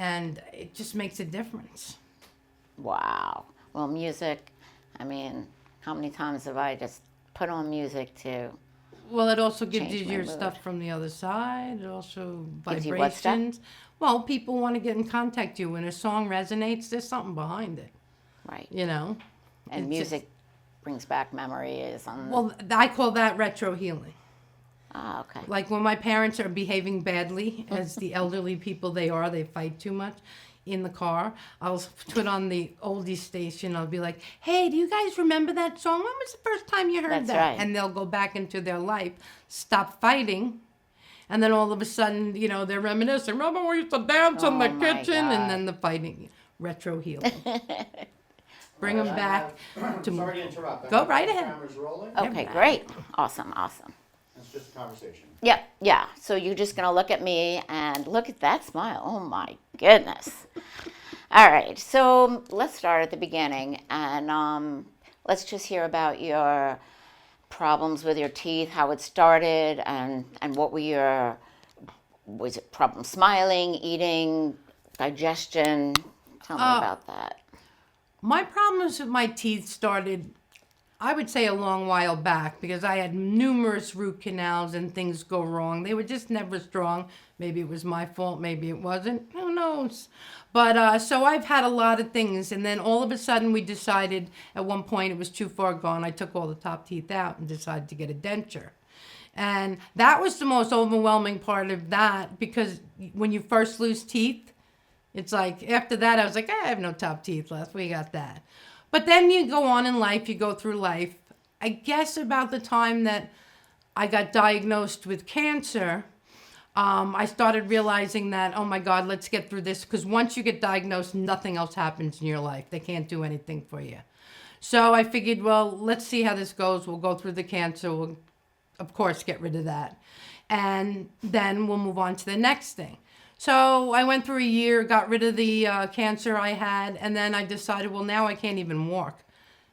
and it just makes a difference. Wow. Well, music, I mean, how many times have I just put on music to Well, it also gives change you my your mood? stuff from the other side. It also Gives you what stuff? vibrations. Well, people want to get in contact with you. When a song resonates, there's something behind it, Right. you know? And It's just- music brings back memories. well, I call that retro healing. Ah, okay. Like when my parents are behaving badly, as the elderly people they are, they fight too much in the car. I'll put on the oldie station. I'll be like, "Hey, do you guys remember that song? When was the first time you heard That's that?" right. And they'll go back into their life, stop fighting, and then all of a sudden, they're reminiscing. Remember we used to dance in the Oh, my kitchen, and God. then the fighting, retro healing. Bring them back to. Sorry to interrupt. Go right ahead. Camera's rolling. Okay, great. Awesome, awesome. It's just a conversation. Yep, yeah. So you're just going to look at me and look at that smile. Oh, my goodness. All right, so let's start at the beginning, and let's just hear about your problems with your teeth, how it started, and what were was it problem smiling, eating, digestion? Tell me about that. My problems with my teeth started, I would say, a long while back because I had numerous root canals and things go wrong. They were just never strong. Maybe it was my fault, maybe it wasn't. Who knows? But so I've had a lot of things, and then all of a sudden we decided at one point it was too far gone. I took all the top teeth out and decided to get a denture. And that was the most overwhelming part of that because when you first lose teeth, it's like, after that, I was like, I have no top teeth left. We got that. But then you go on in life, you go through life. I guess about the time that I got diagnosed with cancer, I started realizing that, oh my God, let's get through this. Because once you get diagnosed, nothing else happens in your life. They can't do anything for you. So I figured, well, let's see how this goes. We'll go through the cancer. We'll, of course, get rid of that. And then we'll move on to the next thing. So I went through a year, got rid of the cancer I had, and then I decided, well, now I can't even walk.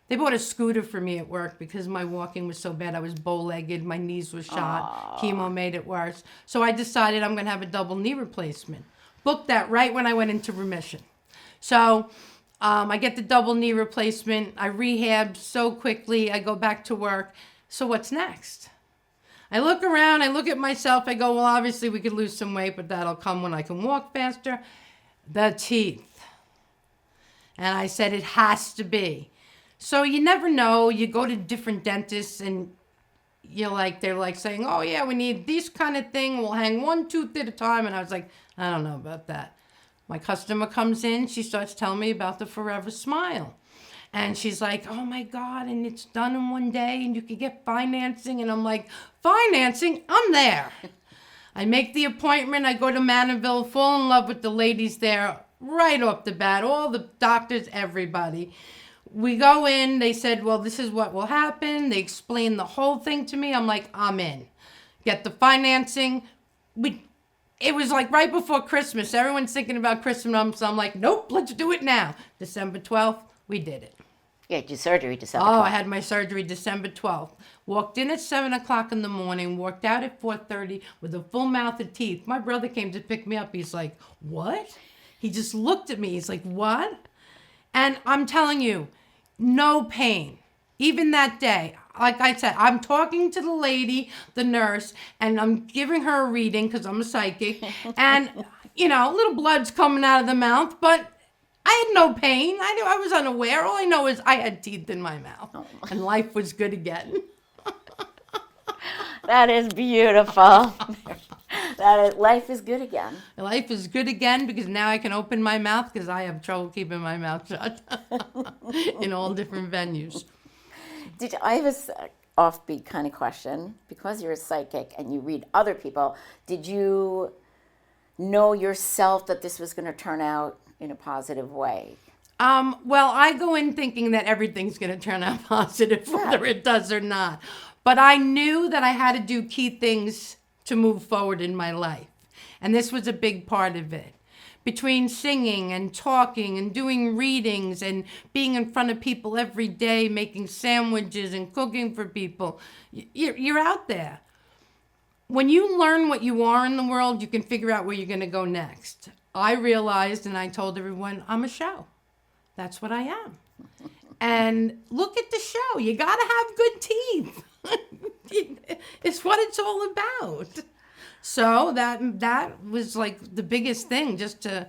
They bought a scooter for me at work because my walking was so bad. I was bow-legged, my knees were shot, chemo made it worse. So I decided I'm going to have a double knee replacement. Booked that right when I went into remission. So I get the double knee replacement. I rehab so quickly. I go back to work. So what's next? I look around, I look at myself, I go, well, obviously we could lose some weight, but that'll come when I can walk faster. The teeth. And I said, it has to be. So you never know. You go to different dentists and they're like saying, oh yeah, we need this kind of thing. We'll hang one tooth at a time. And I was like, I don't know about that. My customer comes in, she starts telling me about the Forever Smile. And she's like, oh my God, and it's done in one day and you can get financing. And I'm like, financing? I'm there. I make the appointment. I go to Manorville, fall in love with the ladies there right off the bat, all the doctors, everybody. We go in. They said, well, this is what will happen. They explained the whole thing to me. I'm like, I'm in. Get the financing. It was like right before Christmas. Everyone's thinking about Christmas. So I'm like, nope, let's do it now. December 12th, we did it. You had your surgery December Oh, 12th. I had my surgery December 12th. Walked in at 7 o'clock in the morning, walked out at 4:30 with a full mouth of teeth. My brother came to pick me up. He's like, what? He just looked at me. He's like, what? And I'm telling you, no pain. Even that day, like I said, I'm talking to the lady, the nurse, and I'm giving her a reading because I'm a psychic. And, little blood's coming out of the mouth, but I had no pain. I was unaware. All I know is I had teeth in my mouth. And life was good again. That is beautiful. Life is good again. Life is good again because now I can open my mouth because I have trouble keeping my mouth shut in all different venues. I have a offbeat kind of question. Because you're a psychic and you read other people, did you know yourself that this was going to turn out in a positive way? Well, I go in thinking that everything's going to turn out positive, whether it does or not. But I knew that I had to do key things to move forward in my life. And this was a big part of it. Between singing and talking and doing readings and being in front of people every day, making sandwiches and cooking for people, you're out there. When you learn what you are in the world, you can figure out where you're going to go next. I realized, and I told everyone, I'm a show. That's what I am. And look at the show. You got to have good teeth. It's what it's all about. So that was like the biggest thing, just to,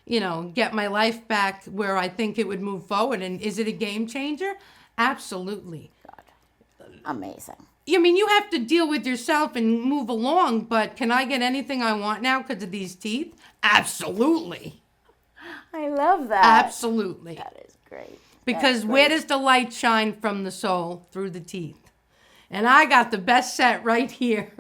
get my life back where I think it would move forward. And is it a game changer? Absolutely. God. Amazing. I mean, you have to deal with yourself and move along, but can I get anything I want now because of these teeth? Absolutely. I love that. Absolutely. That is great. Because where does the light shine from the soul? Through the teeth. And I got the best set right here.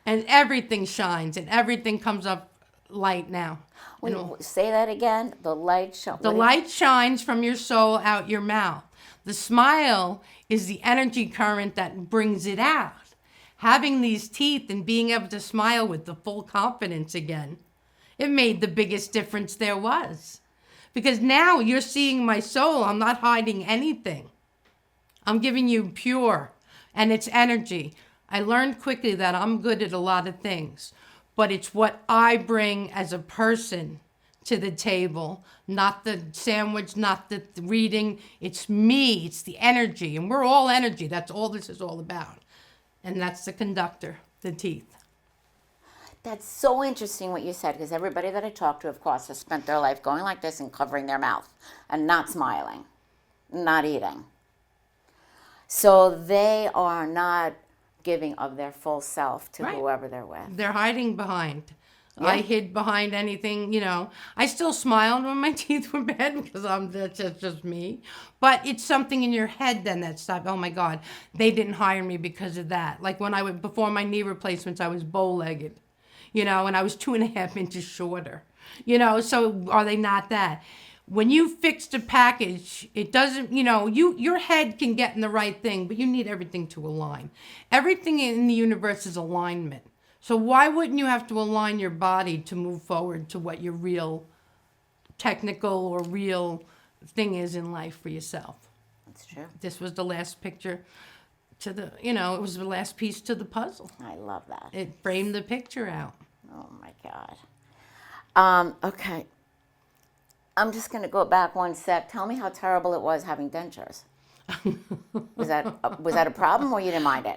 And everything shines and everything comes up light now. Wait, say that again. The light shines. The light shines from your soul out your mouth. The smile is the energy current that brings it out. Having these teeth and being able to smile with the full confidence again, it made the biggest difference there was. Because now you're seeing my soul. I'm not hiding anything. I'm giving you pure, and it's energy. I learned quickly that I'm good at a lot of things, but it's what I bring as a person to the table, not the sandwich, not the reading. It's me. It's the energy, and we're all energy. That's all this is all about. And that's the conductor, the teeth. That's so interesting what you said, because everybody that I talk to, of course, has spent their life going like this and covering their mouth and not smiling, not eating. So they are not giving of their full self to whoever they're with. They're hiding behind. Yeah. I hid behind anything, I still smiled when my teeth were bad because that's just me. But it's something in your head then that stopped. Oh my God, they didn't hire me because of that. Like when before my knee replacements, I was bow-legged, and I was 2.5 inches shorter, so are they not that? When you fix the package, it doesn't, your head can get in the right thing, but you need everything to align. Everything in the universe is alignment. So why wouldn't you have to align your body to move forward to what your real technical or real thing is in life for yourself? That's true. This was the last picture to the, it was the last piece to the puzzle. I love that. It framed the picture out. Oh my God. Okay. I'm just going to go back one sec. Tell me how terrible it was having dentures. Was that a problem, or you didn't mind it?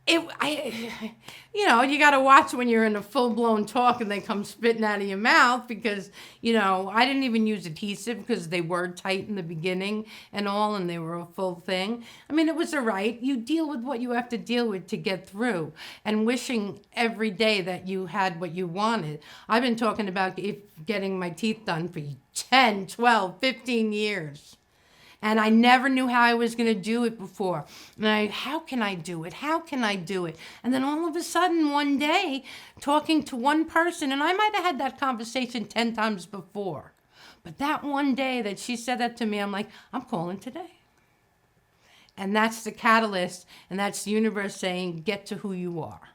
You got to watch when you're in a full-blown talk and they come spitting out of your mouth because, I didn't even use adhesive because they were tight in the beginning and all, and they were a full thing. I mean, it was all right. You deal with what you have to deal with to get through, and wishing every day that you had what you wanted. I've been talking about getting my teeth done for 10, 12, 15 years. And I never knew how I was going to do it before. And how can I do it? How can I do it? And then all of a sudden, one day, talking to one person, and I might have had that conversation 10 times before. But that one day that she said that to me, I'm like, I'm calling today. And that's the catalyst, and that's the universe saying, get to who you are.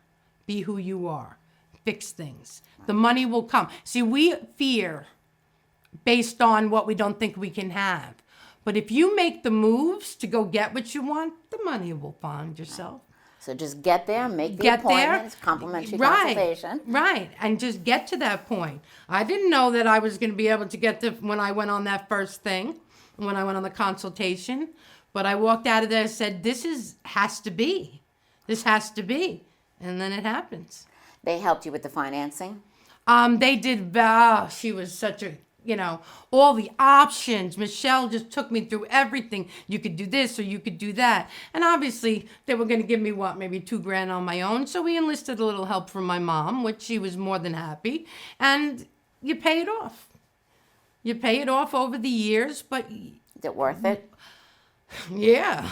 Be who you are. Fix things. The money will come. See, we fear based on what we don't think we can have. But if you make the moves to go get what you want, the money will find yourself. So just get there, make the appointments, complimentary consultation. Right, and just get to that point. I didn't know that I was going to be able to get to when I went on that first thing, when I went on the consultation. But I walked out of there and said, has to be. This has to be. And then it happens. They helped you with the financing? They did. She was such a... all the options. Michelle just took me through everything. You could do this or you could do that. And obviously, they were going to give me, maybe $2,000 on my own. So we enlisted a little help from my mom, which she was more than happy. And you pay it off. You pay it off over the years, but... Is it worth it? Yeah.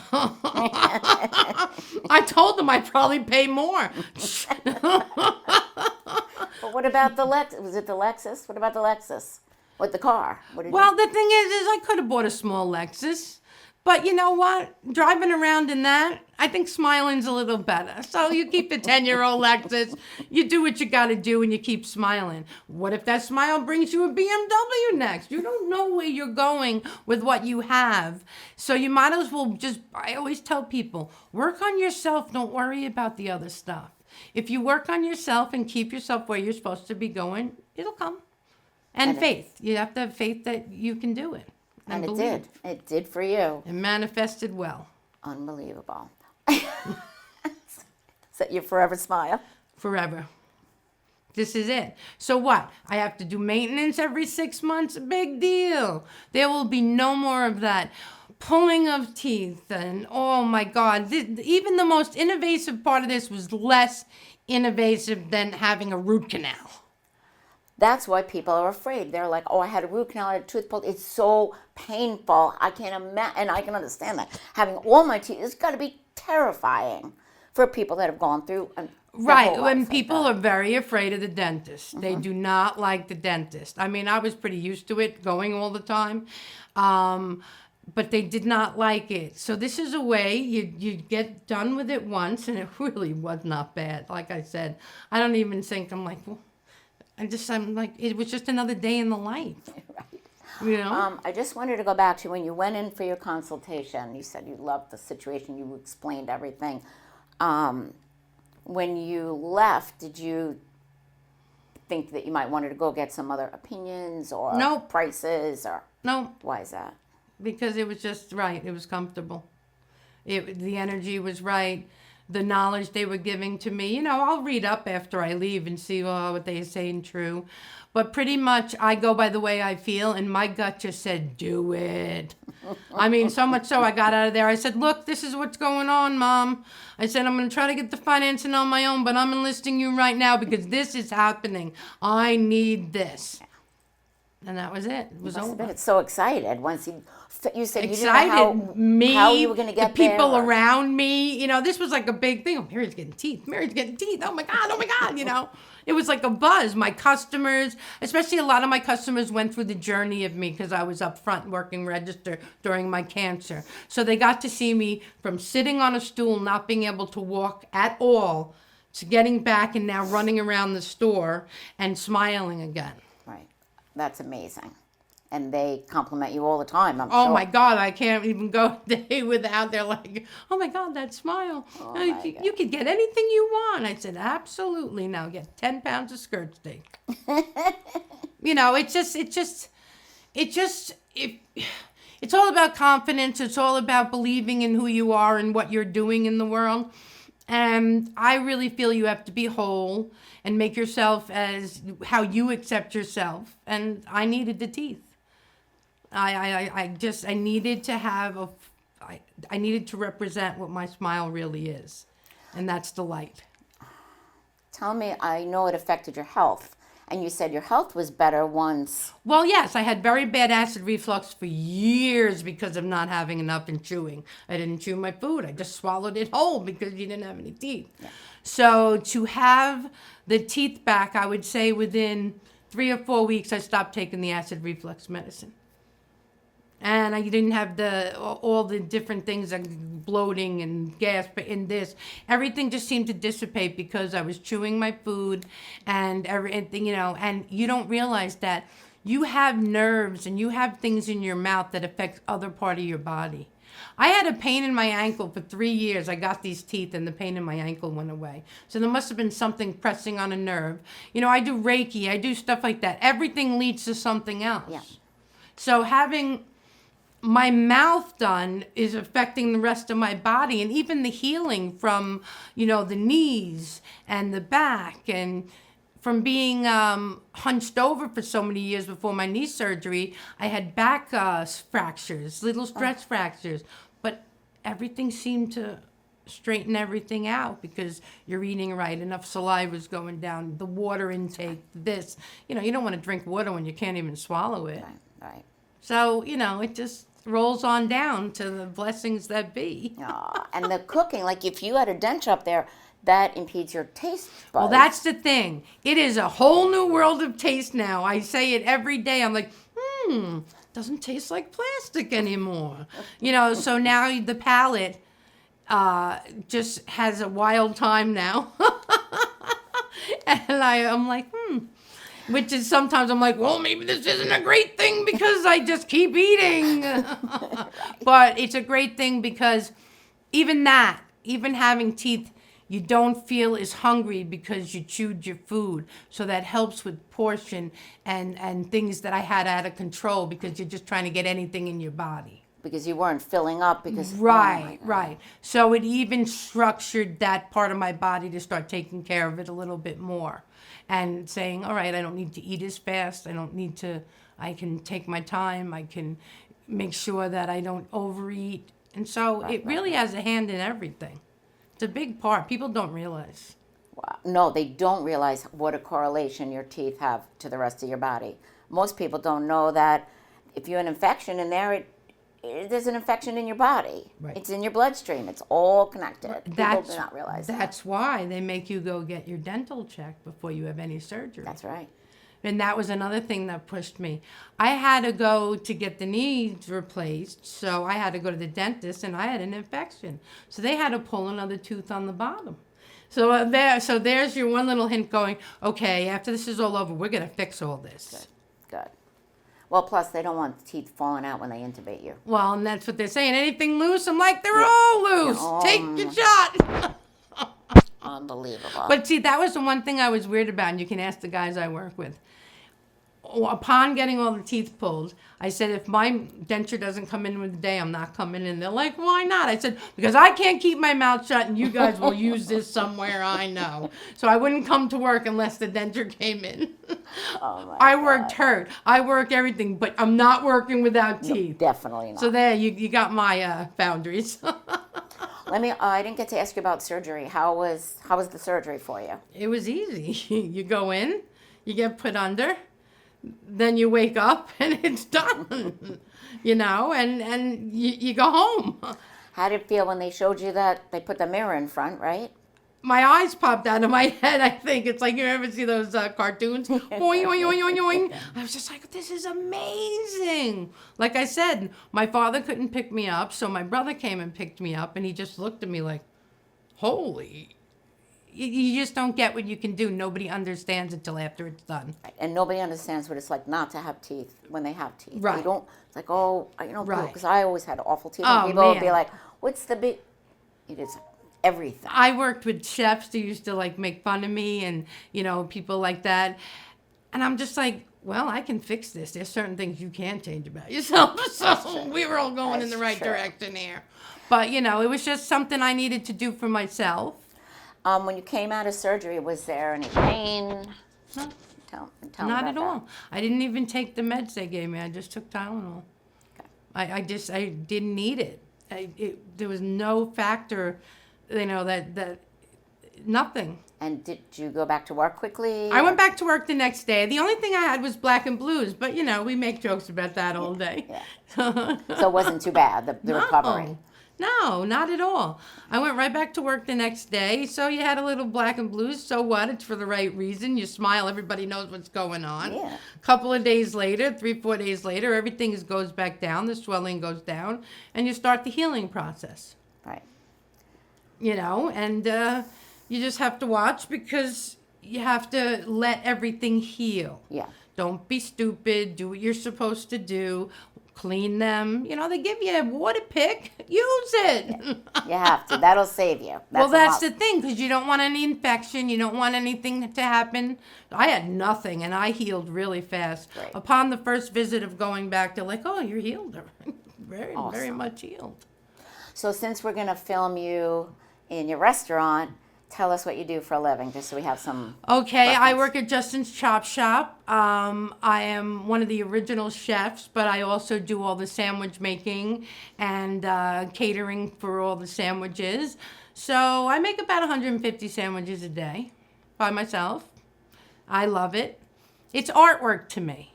I told them I'd probably pay more. But what about the Lexus? Was it the Lexus? What about the Lexus? With the car? The thing is I could have bought a small Lexus. But you know what? Driving around in that, I think smiling's a little better. So you keep the 10-year-old Lexus, you do what you got to do, and you keep smiling. What if that smile brings you a BMW next? You don't know where you're going with what you have. So you might as well I always tell people, work on yourself. Don't worry about the other stuff. If you work on yourself and keep yourself where you're supposed to be going, it'll come. And And faith. You have to have faith that you can do it. And it believe. did. It did for you. It manifested well. Unbelievable. Is that your forever smile? Forever. This is it. So what? I have to do maintenance every 6 months? Big deal. There will be no more of that pulling of teeth. And oh my God, even the most invasive part of this was less invasive than having a root canal. That's why people are afraid. They're like, oh, I had a root canal, I had a tooth pulled. It's so painful. I can't imagine, and I can understand that. Having all my teeth, it's got to be terrifying for people that have gone through Right, when people are very afraid of the dentist. They do not like the dentist. I mean, I was pretty used to it, going all the time, but they did not like it. So this is a way you get done with it once, and it really was not bad. Like I said, I don't even think, I'm like, well, I'm like, it was just another day in the life. You know? I just wanted to go back to when you went in for your consultation. You said you loved the situation. You explained everything. When you left, did you think that you might wanted to go get some other opinions or Nope. prices? Or No, why is that? because it was just right. It was comfortable. The energy was right. The knowledge they were giving to me, I'll read up after I leave and see what they say and true. But pretty much I go by the way I feel, and my gut just said, do it. I mean, so much so I got out of there. I said, look, this is what's going on, Mom. I said, I'm going to try to get the financing on my own, but I'm enlisting you right now because this is happening. I need this. And that was it. It was Must have over. been so excited once you said you Excited. didn't know how you were going to get the people there. around me. This was like a big thing. Oh, Mary's getting teeth. Mary's getting teeth. Oh my God. It was like a buzz. My customers, especially a lot of my customers went through the journey of me because I was up front working register during my cancer. So they got to see me from sitting on a stool, not being able to walk at all, to getting back and now running around the store and smiling again. Right. That's amazing. And they compliment you all the time, I'm Oh sure. my God, I can't even go a day without. They're like, oh my God, that smile. Oh my God. You could get anything you want. I said, absolutely. Now get 10 pounds of skirt steak. It's all about confidence. It's all about believing in who you are and what you're doing in the world. And I really feel you have to be whole and make yourself as how you accept yourself. And I needed the teeth. I needed to have I needed to represent what my smile really is. And that's the light. Tell me, I know it affected your health. And you said your health was better once. Well, yes, I had very bad acid reflux for years because of not having enough and chewing. I didn't chew my food. I just swallowed it whole because you didn't have any teeth. Yeah. So to have the teeth back, I would say within 3 or 4 weeks, I stopped taking the acid reflux medicine. And I didn't have all the different things like bloating and gas in this. Everything just seemed to dissipate because I was chewing my food and everything, and you don't realize that you have nerves and you have things in your mouth that affect other part of your body. I had a pain in my ankle for 3 years. I got these teeth and the pain in my ankle went away. So there must have been something pressing on a nerve. I do Reiki, I do stuff like that. Everything leads to something else. Yeah. So having my mouth done is affecting the rest of my body, and even the healing from, the knees and the back, and from being hunched over for so many years before my knee surgery, I had back fractures, little stretch fractures, but everything seemed to straighten everything out because you're eating right, enough saliva is going down, the water intake, this, you don't want to drink water when you can't even swallow it. Right. So, it just rolls on down to the blessings that be. And the cooking, like if you had a dent up there, that impedes your taste buds. Well, that's the thing. It is a whole new world of taste now. I say it every day. I'm like, doesn't taste like plastic anymore. So now the palate just has a wild time now. And I'm like, Which is sometimes I'm like, well, maybe this isn't a great thing because I just keep eating. But it's a great thing because even having teeth, You don't feel as hungry because you chewed your food. So that helps with portion and things that I had out of control because you're just trying to get anything in your body. Because you weren't filling up because... Right, right. So it even structured that part of my body to start taking care of it a little bit more. And saying, all right, I don't need to eat as fast. I can take my time. I can make sure that I don't overeat. And so it really has a hand in everything. It's a big part. People don't realize. Wow. No, they don't realize what a correlation your teeth have to the rest of your body. Most people don't know that if you have an infection in there, there's an infection in your body. Right. It's in your bloodstream. It's all connected. People do not realize that. That's why they make you go get your dental checked before you have any surgery. That's right. And that was another thing that pushed me. I had to go to get the knees replaced, so I had to go to the dentist, and I had an infection. So they had to pull another tooth on the bottom. So there's your one little hint going, okay, after this is all over, we're going to fix all this. Good. Well, plus they don't want teeth falling out when they intubate you. Well, and that's what they're saying. Anything loose? I'm like, they're all loose. Take your shot. Unbelievable. But see, that was the one thing I was weird about, and you can ask the guys I work with. Upon getting all the teeth pulled, I said, if my denture doesn't come in with the day, I'm not coming in. They're like, why not? I said, because I can't keep my mouth shut, and you guys will use this somewhere, I know. So I wouldn't come to work unless the denture came in. I worked hurt. I work everything, but I'm not working without teeth. No, definitely not. So there, you got my boundaries. I didn't get to ask you about surgery. How was the surgery for you? It was easy. You go in, you get put under, then you wake up and it's done, and you go home. How did it feel when they showed you that they put the mirror in front, right? My eyes popped out of my head, I think. It's like, you ever see those cartoons? Boing, boing, boing, boing, boing. I was just like, this is amazing. Like I said, my father couldn't pick me up, so my brother came and picked me up, and he just looked at me like, holy. You just don't get what you can do. Nobody understands until after it's done. Right. And nobody understands what it's like not to have teeth when they have teeth. Right. They don't, it's like, Right. because I always had awful teeth. Oh, And people would be man. like, what's the big, it is everything. I worked with chefs who used to make fun of me and, people like that. And I'm just like, well, I can fix this. There's certain things you can't change about yourself. So we were all going in the right direction here. But, it was just something I needed to do for myself. When you came out of surgery, was there any pain? No. Tell Not me at about all. I didn't even take the meds they gave me. I just took Tylenol. Okay. I didn't need it. There was no factor, that nothing. And did you go back to work quickly? I went back to work the next day. The only thing I had was black and blues, but we make jokes about that all day. Yeah. So it wasn't too bad, the recovery. No, not at all. I went right back to work the next day. So you had a little black and blues. So what? It's for the right reason. You smile. Everybody knows what's going on. Yeah. A couple of days later, 3-4 days later, everything goes back down. The swelling goes down. And you start the healing process. Right. And you just have to watch because you have to let everything heal. Yeah. Don't be stupid. Do what you're supposed to do. Clean them. They give you a water pick. Use it. Yeah. You have to. That'll save you. That's the thing, because you don't want any infection. You don't want anything to happen. I had nothing, and I healed really fast. Great. Upon the first visit of going back, they're like, oh, you're healed. Very, Awesome. very much healed. So since we're going to film you in your restaurant, tell us what you do for a living, just so we have some Okay, I reference. work at Justin's Chop Shop. I am one of the original chefs, but I also do all the sandwich making and catering for all the sandwiches. So I make about 150 sandwiches a day by myself. I love it. It's artwork to me.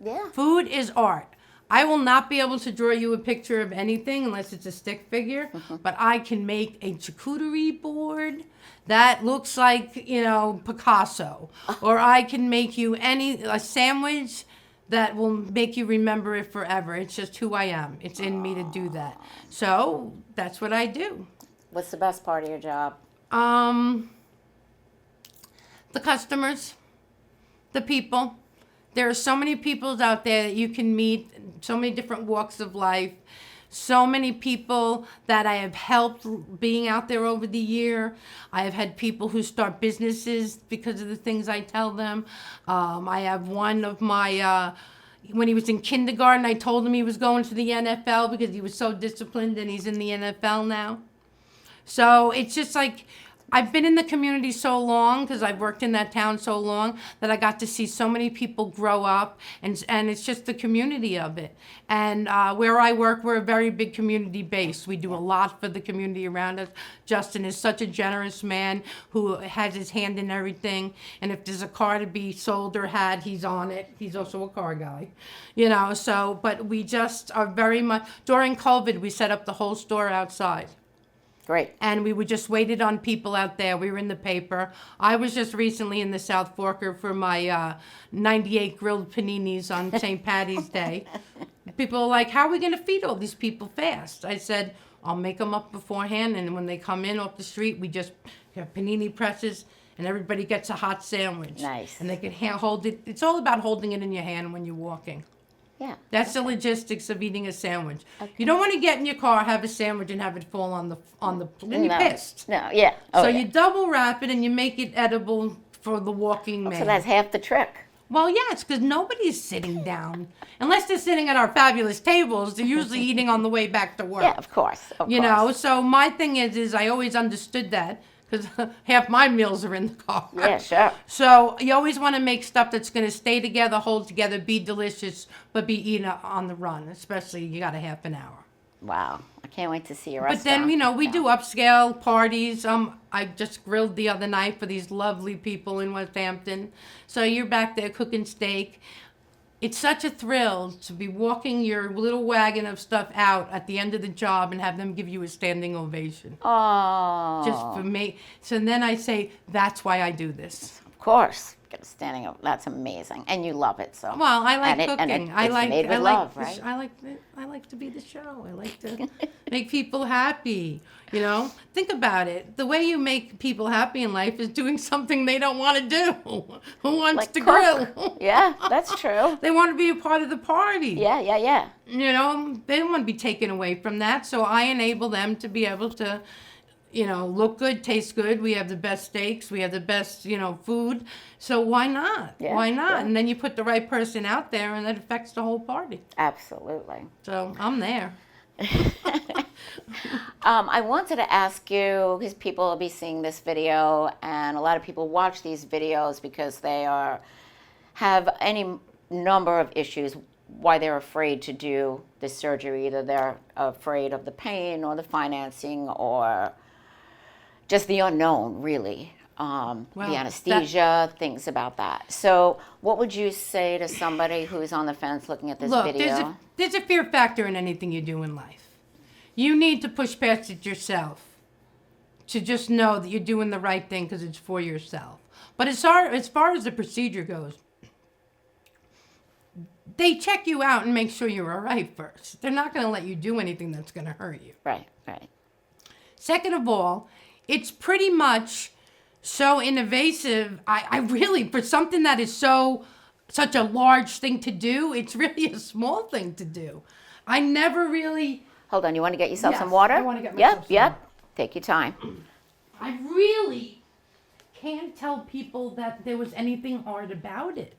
Yeah. Food is art. I will not be able to draw you a picture of anything unless it's a stick figure, but I can make a charcuterie board that looks like, Picasso. Or I can make you a sandwich that will make you remember it forever. It's just who I am. It's in me to do that. So that's what I do. What's the best part of your job? The customers, the people. There are so many people out there that you can meet, so many different walks of life. so many people that I have helped being out there over the year. I have had people who start businesses because of the things I tell them. I have one of my, when he was in kindergarten, I told him he was going to the NFL because he was so disciplined, and he's in the NFL now. So it's just like, I've been in the community so long, because I've worked in that town so long, that I got to see so many people grow up, and it's just the community of it. And where I work, we're a very big community base. We do a lot for the community around us. Justin is such a generous man who has his hand in everything. And if there's a car to be sold or had, he's on it. He's also a car guy, you know. So, but we just are very much, during COVID, we set up the whole store outside. Great. And we would just waited on people out there. We were in the paper. I was just recently in the South Forker for my 98 grilled paninis on St. Patty's Day. People are like, how are we going to feed all these people fast? I said, I'll make them up beforehand, and when they come in off the street, we just have panini presses, and everybody gets a hot sandwich. Nice. And they can hold it. It's all about holding it in your hand when you're walking. Yeah. That's the logistics of eating a sandwich. Okay. You don't want to get in your car, have a sandwich, and have it fall on the then you're pissed. No, yeah. Oh, so yeah. you double wrap it and you make it edible for the walking man. So that's half the trick. Well, yes, because nobody's sitting down. Unless they're sitting at our fabulous tables, they're usually eating on the way back to work. Yeah, of course. You know, so my thing is I always understood that, because half my meals are in the car. Yeah, sure. So you always want to make stuff that's going to stay together, hold together, be delicious, but be eaten on the run. Especially you got a half an hour. Wow, I can't wait to see your But restaurant. then, you know, we do upscale parties. I just grilled the other night for these lovely people in West Hampton. So you're back there cooking steak. It's such a thrill to be walking your little wagon of stuff out at the end of the job and have them give you a standing ovation. Oh. Just for me. So then I say, that's why I do this. Of course. Get a standing up. That's amazing. And you love it, so. Well, I like and cooking. it's made with love, right? I like to be the show. I like to make people happy. You know, think about it. The way you make people happy in life is doing something they don't want to do. Who wants Like to cook. grill? Yeah, that's true. They want to be a part of the party. Yeah. You know, they don't want to be taken away from that. So I enable them to be able to, you know, look good, taste good. We have the best steaks. We have the best, you know, food. So why not? Yeah, Why not? yeah. And then you put the right person out there, and that affects the whole party. Absolutely. So I'm there. I wanted to ask you, because people will be seeing this video, and a lot of people watch these videos because they have any number of issues why they're afraid to do this surgery. Either they're afraid of the pain or the financing or just the unknown, really. The anesthesia, things about that. So what would you say to somebody who's on the fence looking at this video? There's a fear factor in anything you do in life. You need to push past it yourself to just know that you're doing the right thing because it's for yourself. But as far as the procedure goes, they check you out and make sure you're all right first. They're not going to let you do anything that's going to hurt you. Right. Second of all, it's pretty much so invasive. I really, for something that is such a large thing to do, it's really a small thing to do. I never really... Hold on, you want to get yourself Yes, some water? I want to get myself some Yep. water. Take your time. I really can't tell people that there was anything hard about it.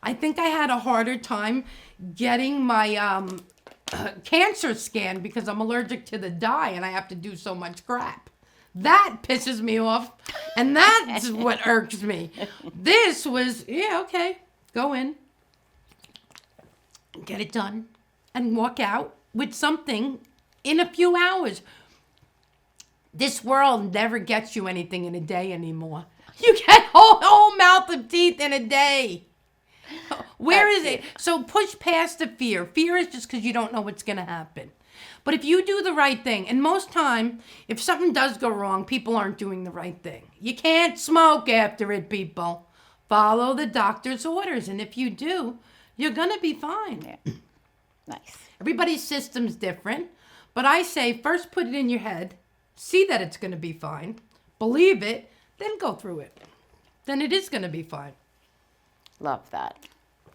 I think I had a harder time getting my cancer scan because I'm allergic to the dye and I have to do so much crap. That pisses me off, and that's what irks me. This was, yeah, okay, go in, get it done, and walk out with something in a few hours. This world never gets you anything in a day anymore. You get whole mouth of teeth in a day. Where is it? So push past the fear. Fear is just because you don't know what's going to happen. But if you do the right thing, and most time, if something does go wrong, people aren't doing the right thing. You can't smoke after it, people. Follow the doctor's orders. And if you do, you're going to be fine. Yeah. Nice. Everybody's system's different. But I say first put it in your head. See that it's going to be fine. Believe it. Then go through it. Then it is going to be fine. Love that.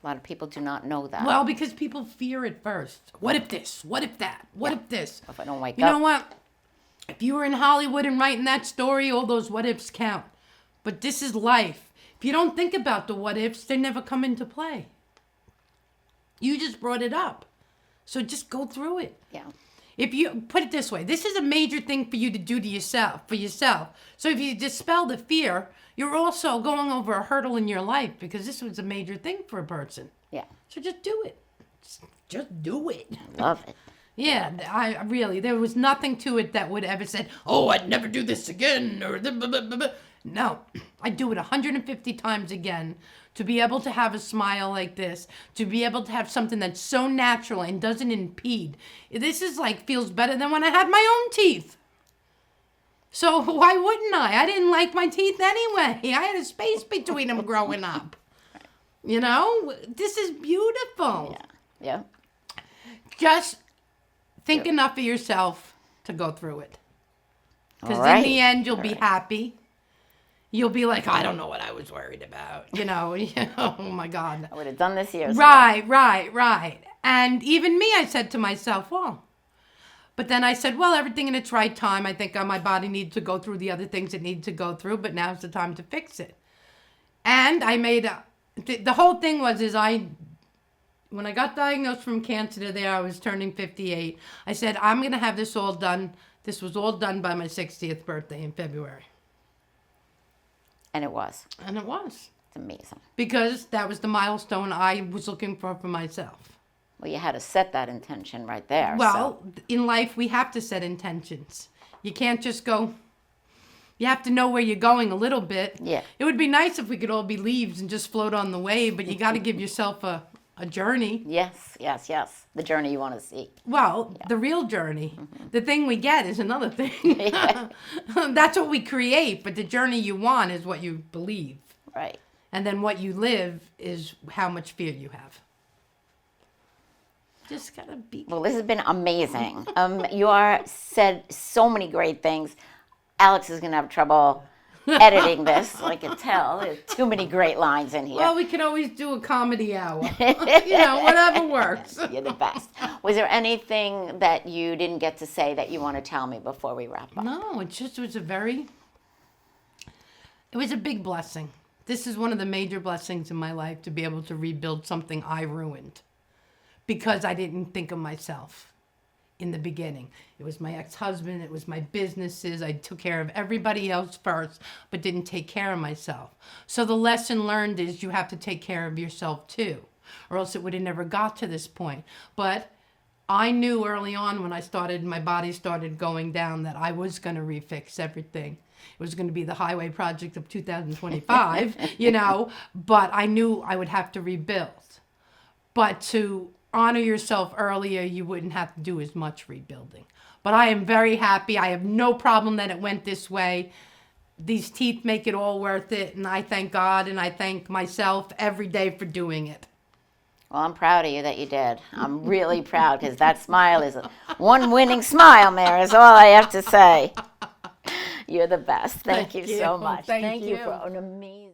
A lot of people do not know that. Well, because people fear it first. What if this? What if that? What if this? If I don't wake You up. know what? If you were in Hollywood and writing that story, all those what ifs count. But this is life. If you don't think about the what ifs, they never come into play. You just brought it up. So just go through it. Yeah. If you put it this way, this is a major thing for you to do to yourself, for yourself. So if you dispel the fear, you're also going over a hurdle in your life because this was a major thing for a person. Yeah. So just do it. Just do it. Love it. Yeah, I really, there was nothing to it that would ever said, oh, I'd never do this again, or no, I'd do it 150 times again to be able to have a smile like this, to be able to have something that's so natural and doesn't impede. This is like, feels better than when I had my own teeth. So why wouldn't I? I didn't like my teeth anyway. I had a space between them growing up. You know, this is beautiful. Yeah. Just think enough of yourself to go through it. Because All right. in the end, you'll be happy. You'll be like, I don't know what I was worried about. You know, oh my God. I would have done this years ago. Right. And even me, I said to myself, well, but then I said, well, everything in its right time. I think my body needs to go through the other things it needs to go through, but now's the time to fix it. And I made the whole thing was, when I got diagnosed from cancer I was turning 58. I said, I'm going to have this all done. This was all done by my 60th birthday in February. And it was. And it was. It's amazing. Because that was the milestone I was looking for myself. Well, you had to set that intention right there. Well, in life, we have to set intentions. You can't just go... You have to know where you're going a little bit. Yeah. It would be nice if we could all be leaves and just float on the wave, but you got to give yourself a journey. Yes. The journey you want to see. Well, the real journey. Mm-hmm. The thing we get is another thing. That's what we create, but the journey you want is what you believe. Right. And then what you live is how much fear you have. Just gotta be... Well, this has been amazing. You said so many great things. Alex is going to have trouble editing this. I can tell. There's too many great lines in here. Well, we could always do a comedy hour. Whatever works. You're the best. Was there anything that you didn't get to say that you want to tell me before we wrap up? No, it was a big blessing. This is one of the major blessings in my life, to be able to rebuild something I ruined because I didn't think of myself in the beginning. It was my ex-husband, it was my businesses. I took care of everybody else first, but didn't take care of myself. So the lesson learned is you have to take care of yourself too, or else it would have never got to this point. But I knew early on when my body started going down, that I was going to refix everything. It was going to be the highway project of 2025, but I knew I would have to rebuild. But to honor yourself earlier, you wouldn't have to do as much rebuilding. But I am very happy. I have no problem that it went this way. These teeth make it all worth it, and I thank God and I thank myself every day for doing it. Well, I'm proud of you that you did. I'm really proud, because that smile is one winning smile, Mary, is all I have to say. You're the best. Thank you so much. Thank you for an amazing...